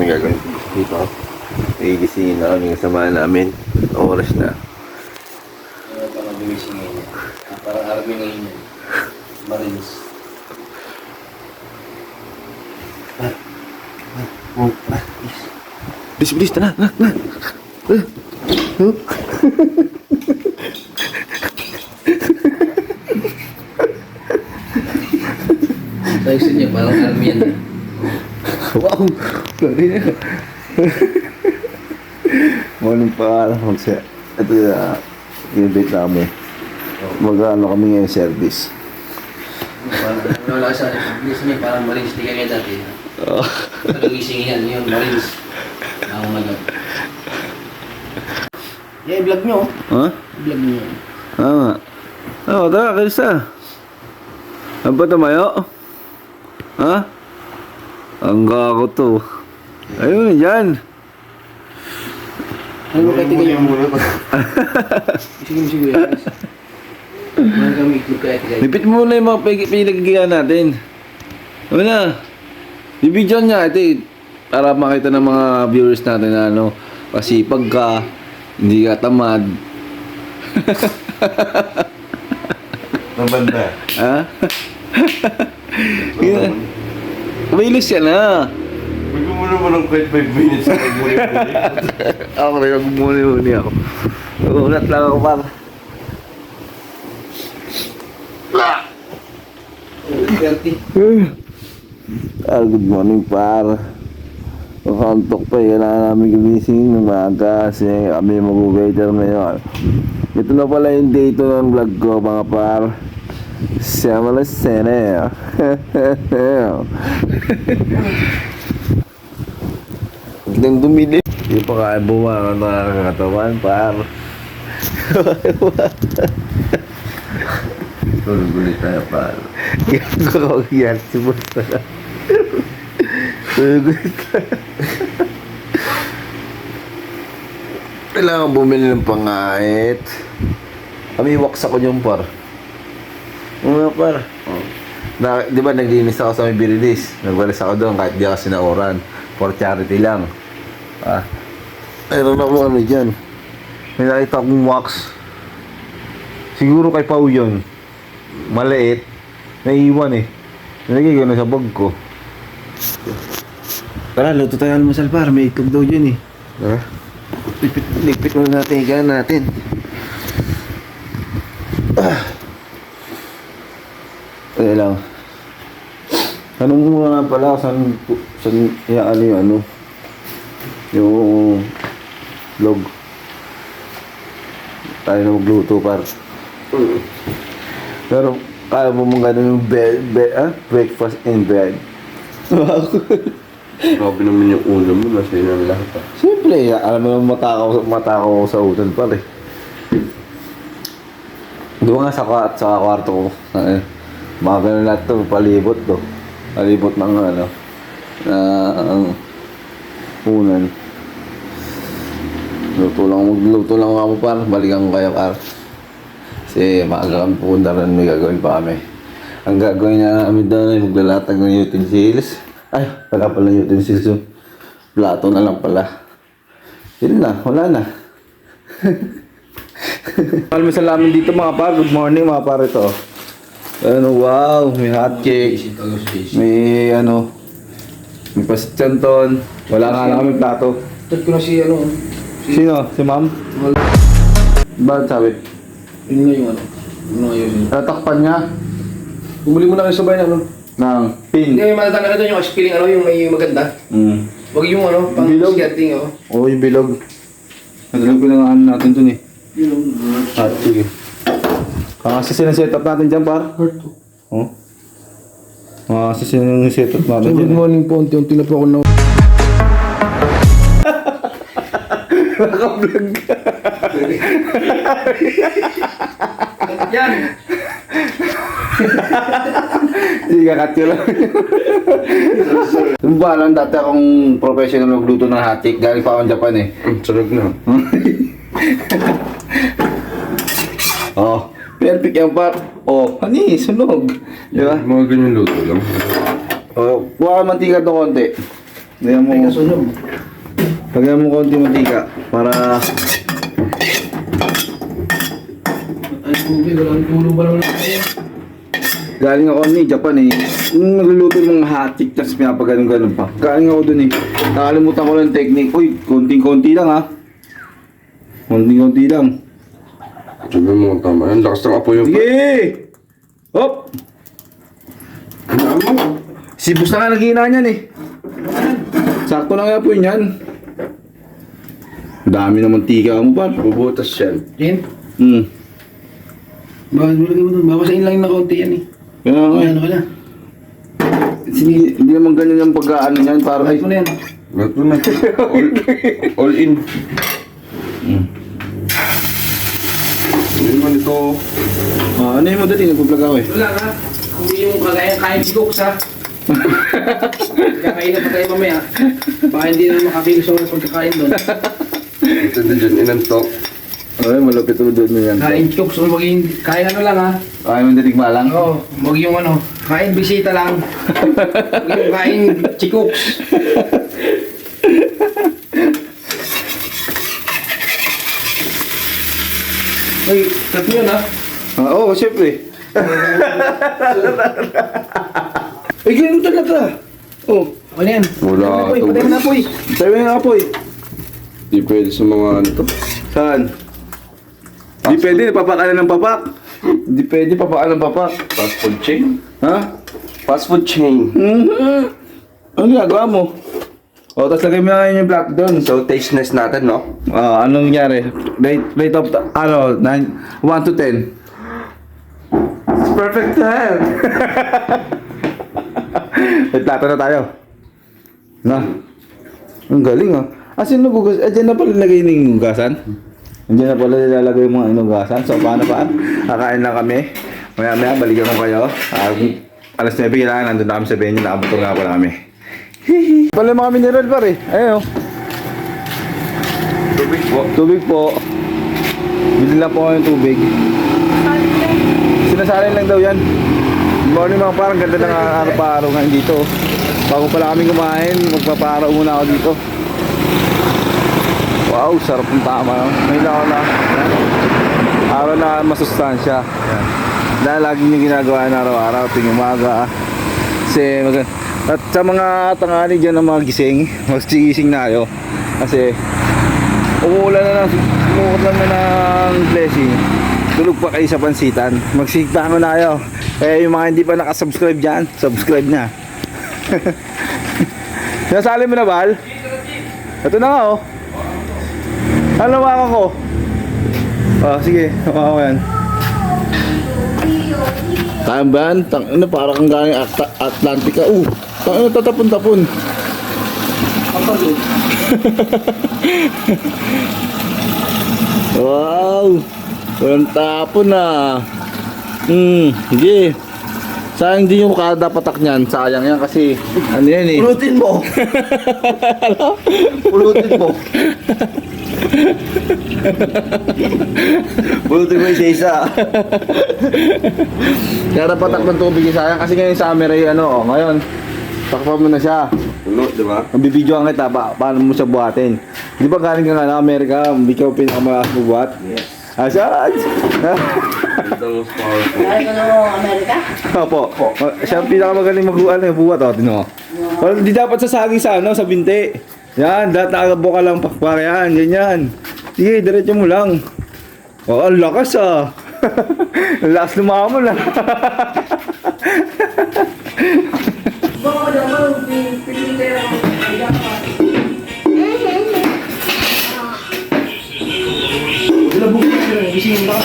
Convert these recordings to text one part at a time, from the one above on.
gagawin dito. Igisingin na kami kasama namin. Oras na. Ano pa mag-gising ngayon? Parang army ngayon yan. Marines. Bilis, bilis, tara, na. Sa niya, parang army yan. Wow! Gari na. Morning pa, magsa. Ito yung namin. Mag-ano kami ngayon service. Parang wala sa English niya, parang Marines. Di kami dati. Oh. Pag-gising yan, yun, Marines. Ako magag. Yeah, vlog nyo. Ha? Vlog nyo. Oo. Oo, tara, kalisa. Ano ba tumayo? Ha? Ang gago to. Ayun, yan. Ano kayo tingin mo? Sige mo sige. Mga kami iklog kayo tingin. Lipit mo na yung mga pinagkikihan natin. Ano na? Bibidyon niya, ito para makita ng mga viewers natin na ano, pasipag ka, hindi ka tamad. Nabanda. Ha? Kumilos yan ha. Magmumuna mo ng kahit 5 minutes sa pagmuli-muli. Ako rin, magmuni-muni ako. Unat lang ako para. Good morning par. Makantok pa eh. Kailangan namin gumising ng maaga kasi kami mag-waiter ngayon. Ito na pala yung day to ng vlog ko mga par. Siyama na sene eh. Nang dumili. Hindi pa kaya bumangon ng nakakatawan par. Tulog ulit tayo par. Gagawa ko yan si Busta na. Tulog ulit tayo. Kailangan bumili ng pangait. Kami wax ako yung par. Mga par. Di ba naglinis ako sa may Birilis? Nagwalis ako doon kahit di ako sinauran. For charity lang. Mayroon ako ano dyan. May nakita akong wax. Siguro kay Pau yun. Maliit. Naiiwan eh. Nilagay ko na sa bag ko. Tara, luto tayo almusal par. May itlog daw dyan eh. Ligpit muna natin. Higaan natin. Kaya lang. Tanong mo nga pala saan ano yung ano. Yung vlog. Tayo na magluto par. Pero kaya mo mong gano'n yung breakfast in bed. Grabe naman yung ulam mo. Nasa yun ang lahat. Siyempre, alam mo naman matakaw ako sa utan par eh. Doon nga sa kwarto ko. Mga ganun lahat to, palibot to. Palibot ng ano. Ang unan. Magluto lang ako par. Balikan ko kayo par. Kasi maaga kami pupunta rin, may gagawin pa kami. Ang gagawin niya namin doon ay maglalatag ng utensils. Ay, wala pala yung utensils yun. Plato na lang pala. Yun na, wala na. Maraming salamin dito mga par. Good morning mga par ito. Ano, wow, may hot cake. May ano, may pasit canton. Wala nga lang kami plato. Tag ko na si ano. Sino? Si ma'am? Bakit sabi? Yun nga yung ano. Ano nga yun. Tatakpan niya Bumuli mo na kayo sabay na ano. ng pin. Hindi, may matatanda na doon yung feeling ano, yung may maganda. Huwag yung ano, pang Bilog. skirting oh. Oo, yung bilog. Nadalag ko lang ano natin dun eh. Yung At sige. Kasi sineset up natin dyan par. heart to. Oh. Kasi sineset up natin Good dyan. morning po, unti-unti na po ako na. Naka-vlog ka. Yan! Sige, kakat ko lang. Yung ba lang, dati akong professional magluto ng hatik. Galing pa akong Japan eh. Sarap na. Oh, perfect yung par. Oh, hani, sunog. Di ba? Mga ganyan luto lang. Oh, kuha ka mantika to konti. Lagyan mo, May kasunog. lagyan mo konti mantika para Ay, tubig. Walang tulong ba naman ako? galing ako ni Japan eh. Nung nagluluto ng mga hotcake tapos pinapaganon-ganon pa. Galing ako dun eh. Nakalimutan ko lang technique. Uy, konting-konti lang ha. Konting-konti lang. Sabi mo kung tama. Ang lakas ng apoy yung... Sige! Hop! Sibus na nga naghihina niyan eh. Sakto lang nga po yan. Dami naman tika mo pa. Bubutas yan. Yan. Hmm. Bakit mo lagay mo doon? Babasahin lang ng konti yan eh. Kaya nga eh. Ano ka na? Hindi naman ganyan yung pagkaano niyan. Para Kahit mo na yan. Ito na. All in. Hindi naman ito. ano yung madali? Nagpaplag ako eh. Wala ka. Hindi yung kagaya kain si Cooks ha. Kakain na pa tayo mamaya. Baka hindi na makakilos ako ng pagkakain doon. Ito na dyan inantok. Ay, malupit ulo doon mo yan. Kain Cooks, huwag yung kain ano lang ha. Ay, mandalig malang. Oo, huwag yung ano, kain bisita lang. Huwag yung kain chikooks. Uy, cut mo yun ha. Oo, syempre. Uy, ganun talaga. Oh, ano yan? Wala Patay mo ito. na, patay mo na, Poy. Sabi nga apoy. Di pwede sa mga ano to. Saan? Di pwede, papakalan ng papak. Di pwede, papakalan ng papak. Fast food chain? Ha? Fast food chain. Ano ginagawa mo? O, tapos lagay mo na ngayon yung black doon. So, tasteless natin, no? Anong nangyari? Rate of, 1 to 10. It's perfect 10. May plato na tayo. Na. Ang galing ah. Asin na bugas? Diyan na pala nilagay ng hugasan? Diyan na pala nilalagay yung mga inugasan. So, paano pa? Kakain lang kami. Maya-maya, balikan ko kayo. Alas 9 kailangan, nandun na kami sa venue. Nakabutong nga pala kami. Pala mga mineral par eh. Ayun oh. Tubig po. Tubig po. Bili lang po kayo ng tubig. Sinasalin lang daw yan. Morning mga parang ganda ng araw-araw ngayon dito. Bago pala kami kumain, magpaparaw muna ako dito. Wow, sarap ng tama. May ako na. Araw na masustansya. Yan. Dahil lagi nyo ginagawa na araw-araw, tuwing umaga. Kasi at sa mga tangani dyan ng mga gising, magsigising na kayo. Kasi umuulan na ng blessing. Tulog pa kayo sa pansitan. Magsigta mo na kayo. Eh yung mga hindi pa nakasubscribe dyan, subscribe na. Nasali mo na, Bal? Ito na nga, oh. Ano maka ko? Sige. Maka ko yan. Kaya ba yan? Ano, para kang galing Atlantica. Ano, tatapon-tapon. Kapag Wow! Walang tapon na. Hindi. Sayang din yung kada patak niyan. Sayang yan kasi ano yan eh. Pulutin mo. Pulutin mo. Pulutin mo isa-isa. Kada patak ng tubig yung sayang kasi ngayon summer ay ngayon. Takpan mo na siya. Puno, di ba? Ang bibidyoan kita paano mo siya buhatin. Di ba galing ka nga na Amerika, ikaw pinakamalakas mo buhat? Yes. Saan? The most powerful. Ay, ka na Amerika? Opo. Siya ang pinakamagaling buhat. Tino mo. Well, di dapat sasagi sa sa binti. Yan, tatagabo ka lang para yan. Ganyan. Sige, diretso mo lang. Ang lakas ah. Ang lakas lumamon ah. Baka naman, pinipera ko. bulabugin mo sila, gisingin ba?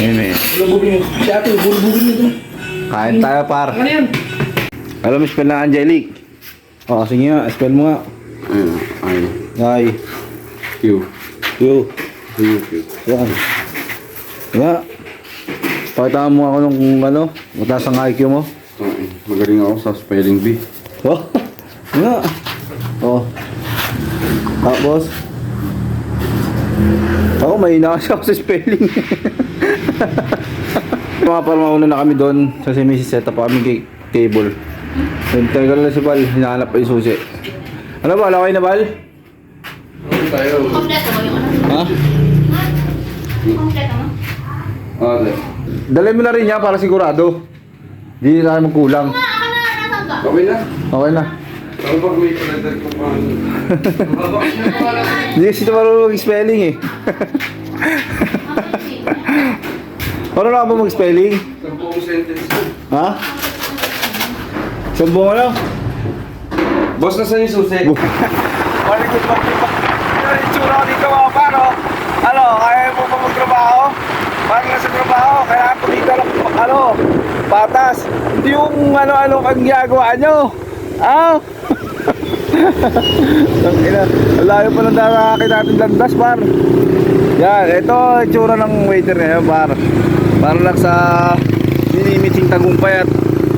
Ayun eh. Bulabugin mo. Si ate, bulabugin mo doon. Kain tayo par. Ano yan? Alam mo spell ng Angelic? Sige nga, spell mo nga. Ay. Q. Q. Q. Yan. Nga. Pakita mo ako nung mataas ang IQ mo. Magaling ako sa spelling bee. Nga. Tapos. Ako, mahina kasi ako sa spelling. Mga parang mauna na kami doon. Kasi may set up pa kami cable. Hintay ko lang si Bal, hinahanap pa yung susi. Ano ba, lakay na Bal? Kompleto mo yung ano? Ha? Kompleto mo? Okay. Dalhin mo na rin niya para sigurado. Hindi na tayo magkulang. Ako na, nasan ka? Okay na. Okay na. Ang pag-wait ko lang ko pa. Hindi kasi ito marunong mag-spelling eh. Paano na ka ba mag-spelling? 10 sentence. Ha? Saan mo lang? Boss, nasan yung susi? Morning, good morning. Ano yung tsura ko dito mga paro? Ano, kaya mo pa magtrabaho? Parang nasa trabaho, kaya ako dito lang, ano, patas. Hindi yung ano-ano kang ginagawa nyo. Ah? Tangina, layo pa ng darakin natin landas, par. Yan, ito yung tsura ng waiter ngayon, par. Para lang sa minimiting tagumpay at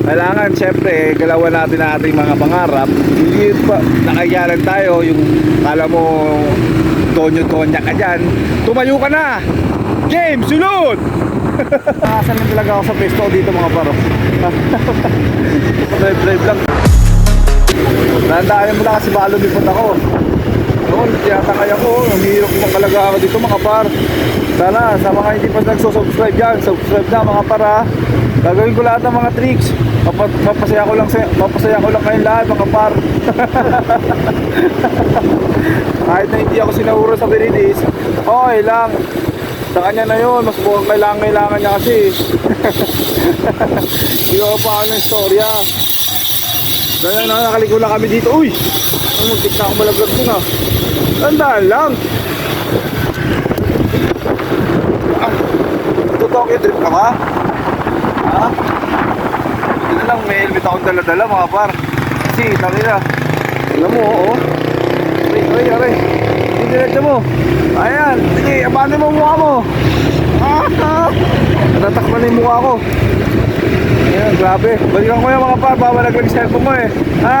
kailangan syempre galawan natin ang ating mga pangarap. Hindi pa nakagalan tayo yung kala mo tonyo-tonya ka dyan. Tumayo ka na! Game! Sunod! Nakasan lang talaga ako sa pesto dito mga paro. Drive lang. Tandaan mo na kasi balo lipot ako. Noon, tiyatangay ako. Humihirap yung kalaga ako dito mga par. Sana sa mga hindi pa nagsusubscribe dyan, subscribe na mga para. Gagawin ko lahat ng mga tricks. Mapasaya ko lang kayong lahat mga par. Kahit na hindi ako sinahuro sa Berides, okay lang. Sa kanya na yun, mas mukhang kailangan niya kasi. Hindi ko pa ako ng istorya. Dahil nakakaliko lang kami dito. Uy! Mag-tik na ako malaglag dun ah. Tandaan lang. Totoo trip ka ba? Ha? Hindi na lang, may helmet akong dala-dala mga par. Kasi, tangina. Alam mo, oo. Aray. Hindi diretso mo. Ayan, sige, abante mo mukha mo. Natatakpan na yung mukha ko. Ayan, grabe. Balikan ko yung mga par, bawal naglag cellphone mo eh. Ha?